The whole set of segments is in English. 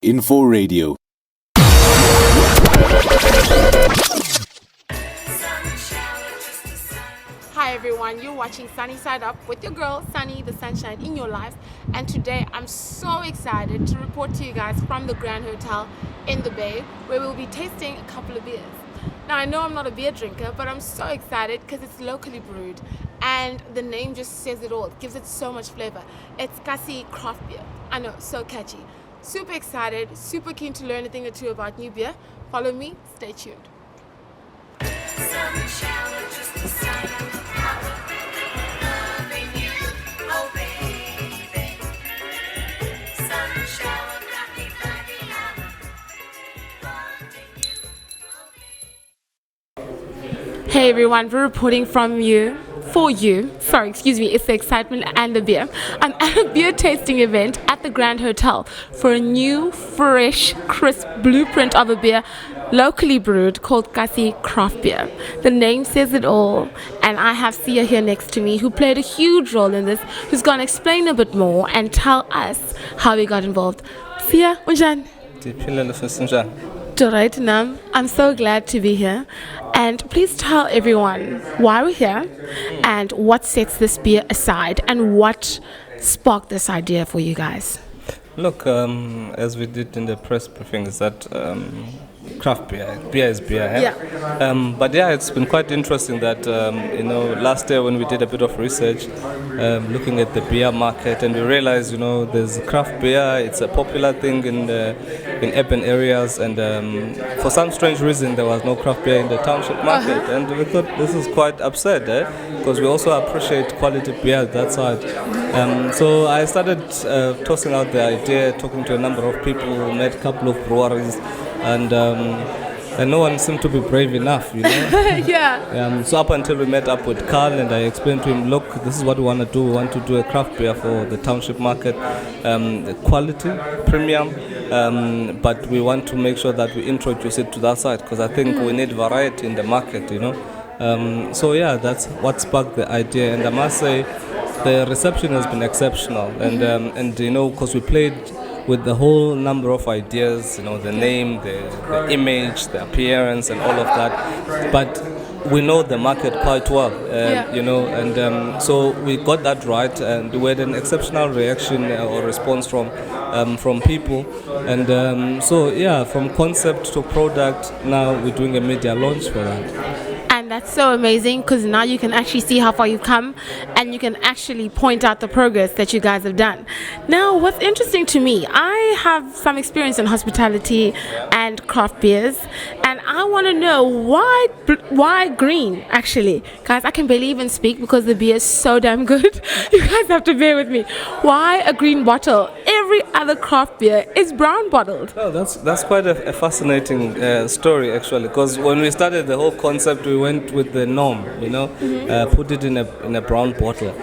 Info Radio. Hi everyone, you're watching Sunny Side Up with your girl Sunny, the sunshine in your life. And today I'm so excited to report to you guys from the Grand Hotel in the Bay, where we'll be tasting a couple of beers. Now I know I'm not a beer drinker, but I'm so excited because it's locally brewed and the name just says it all. It gives it so much flavor. It's Kasi craft beer. I know, so catchy. Super excited, super keen to learn a thing or two about new beer. Follow me, stay tuned. Hey everyone, we're reporting for you. It's the excitement and the beer. I'm at a beer tasting event at the Grand Hotel for a new, fresh, crisp blueprint of a beer locally brewed called Kasi Craft Beer. The name says it all, and I have Sia here next to me who played a huge role in this, who's going to explain a bit more and tell us how we got involved. Sia, unjani? Alright, Nam. I'm so glad to be here. And please tell everyone why we're here and what sets this beer aside and what sparked this idea for you guys. Look, as we did in the press briefing, is that craft beer is beer. Eh? Yeah. But yeah, it's been quite interesting that last year when we did a bit of research, looking at the beer market, and we realized there's craft beer. It's a popular thing in urban areas, and for some strange reason there was no craft beer in the township market, and we thought this is quite absurd, because we also appreciate quality beer at that side. So I started tossing out the idea, talking to a number of people, met a couple of breweries, and no one seemed to be brave enough, Yeah. So up until we met up with Carl, and I explained to him, look, this is what we want to do. We want to do a craft beer for the township market, quality, premium, but we want to make sure that we introduce it to that side, because I think we need variety in the market, So yeah, that's what sparked the idea, and I must say the reception has been exceptional, and because we played with the whole number of ideas, the name, the image, the appearance, and all of that. But we know the market quite well, and so we got that right, and we had an exceptional reaction or response from people. And so, yeah, from concept to product, now we're doing a media launch for that. And that's so amazing because now you can actually see how far you've come and you can actually point out the progress that you guys have done. Now, what's interesting to me, I have some experience in hospitality and craft beers, and I want to know why green, actually. Guys, I can barely even speak because the beer is so damn good. You guys have to bear with me. Why a green bottle? Every other craft beer is brown bottled. Oh, that's quite a fascinating story, actually, because when we started the whole concept, we went with the norm, put it in a brown bottle,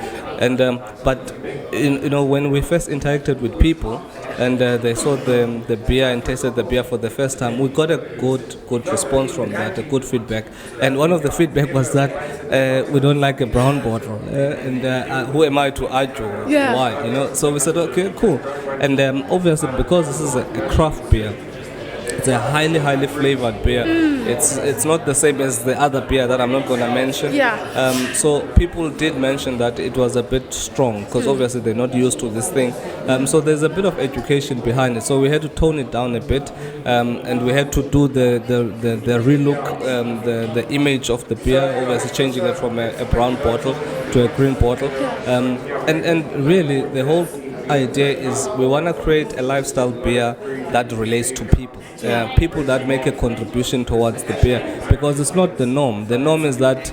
and but when we first interacted with people and they saw the beer and tasted the beer for the first time, we got a good response from that, a good feedback. And one of the feedback was that we don't like a brown bottle, and who am I to argue why? So we said, okay, cool. And obviously, because this is a craft beer, it's a highly flavored beer. It's not the same as the other beer that I'm not going to mention. So people did mention that it was a bit strong because obviously they're not used to this thing. So there's a bit of education behind it. So we had to tone it down a bit, and we had to do the relook, the image of the beer, obviously changing it from a brown bottle to a green bottle. And really the whole idea is we want to create a lifestyle beer that relates to people. People that make a contribution towards the beer, because it's not the norm. The norm is that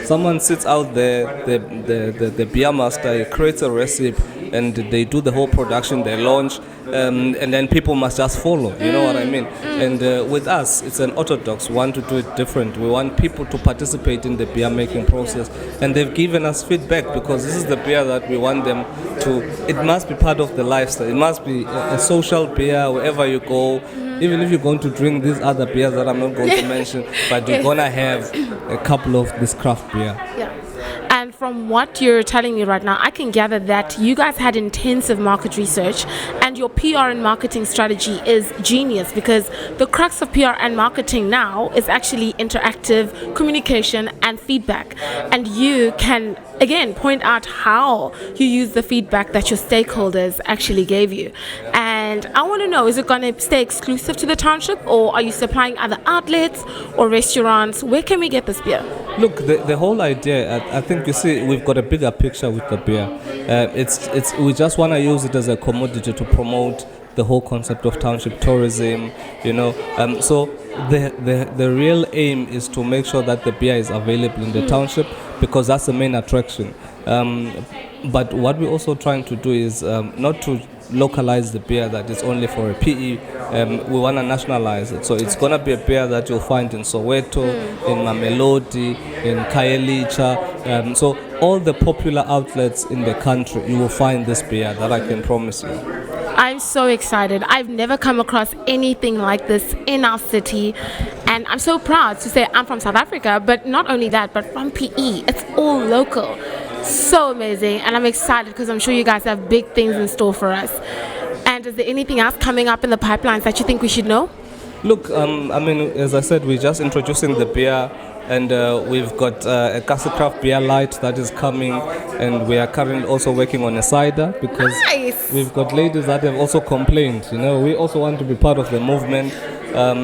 someone sits out there, the beer master creates a recipe, and they do the whole production, they launch, and then people must just follow. You know what I mean? And with us, it's an orthodox. We want to do it different. We want people to participate in the beer making process, and they've given us feedback because this is the beer that we want them to. It must be part of the lifestyle. It must be a social beer wherever you go. Even if you're going to drink these other beers that I'm not going to mention, but you're gonna have a couple of this craft beer. Yeah. And from from what you're telling me right now, I can gather that you guys had intensive market research and your PR and marketing strategy is genius, because the crux of PR and marketing now is actually interactive communication and feedback. And you can, again, point out how you use the feedback that your stakeholders actually gave you. And I want to know, is it going to stay exclusive to the township, or are you supplying other outlets or restaurants? Where can we get this beer? Look, the whole idea, I think you see, we've got a bigger picture with the beer. We just want to use it as a commodity to promote the whole concept of township tourism, you know. So the real aim is to make sure that the beer is available in the township, because that's the main attraction. But what we're also trying to do is not to localize the beer that is only for a PE. We want to nationalize it. So it's going to be a beer that you'll find in Soweto, in Mamelodi, in Khayelitsha. So all the popular outlets in the country, you will find this beer, that I can promise you. I'm so excited. I've never come across anything like this in our city. And I'm so proud to say I'm from South Africa, but not only that, but from PE. It's all local. So amazing. And I'm excited because I'm sure you guys have big things in store for us. And is there anything else coming up in the pipelines that you think we should know? Look, I mean, as I said, we're just introducing the beer. And we've got a Castle Craft Beer Light that is coming, and we are currently also working on a cider, because we've got ladies that have also complained. You know, we also want to be part of the movement.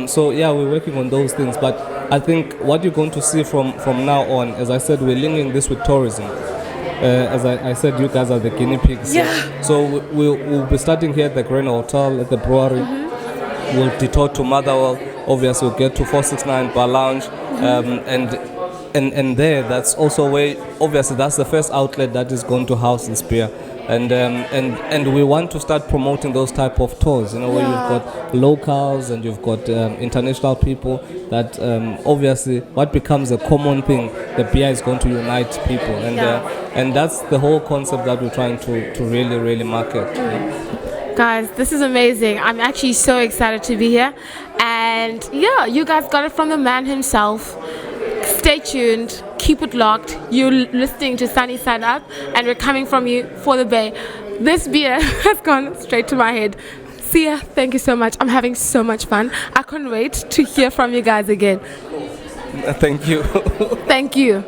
So yeah, we're working on those things. But I think what you're going to see from now on, as I said, we're linking this with tourism. As I said, you guys are the guinea pigs. Yeah. So we'll be starting here at the Grand Hotel, at the brewery. We'll detour to Motherwell. Obviously, we'll get to 469 Bar Lounge. And there, that's also where, obviously, that's the first outlet that is going to house this beer. And we want to start promoting those type of tours, you know, where you've got locals and you've got international people, that obviously what becomes a common thing, the beer is going to unite people. And that's the whole concept that we're trying to really market. Guys, this is amazing. I'm actually so excited to be here. And yeah, you guys got it from the man himself. Stay tuned. Keep it locked. You're listening to Sunny Side Up, and we're coming from you for the Bay. This beer has gone straight to my head. Sia, thank you so much. I'm having so much fun. I can't wait to hear from you guys again. Thank you. Thank you.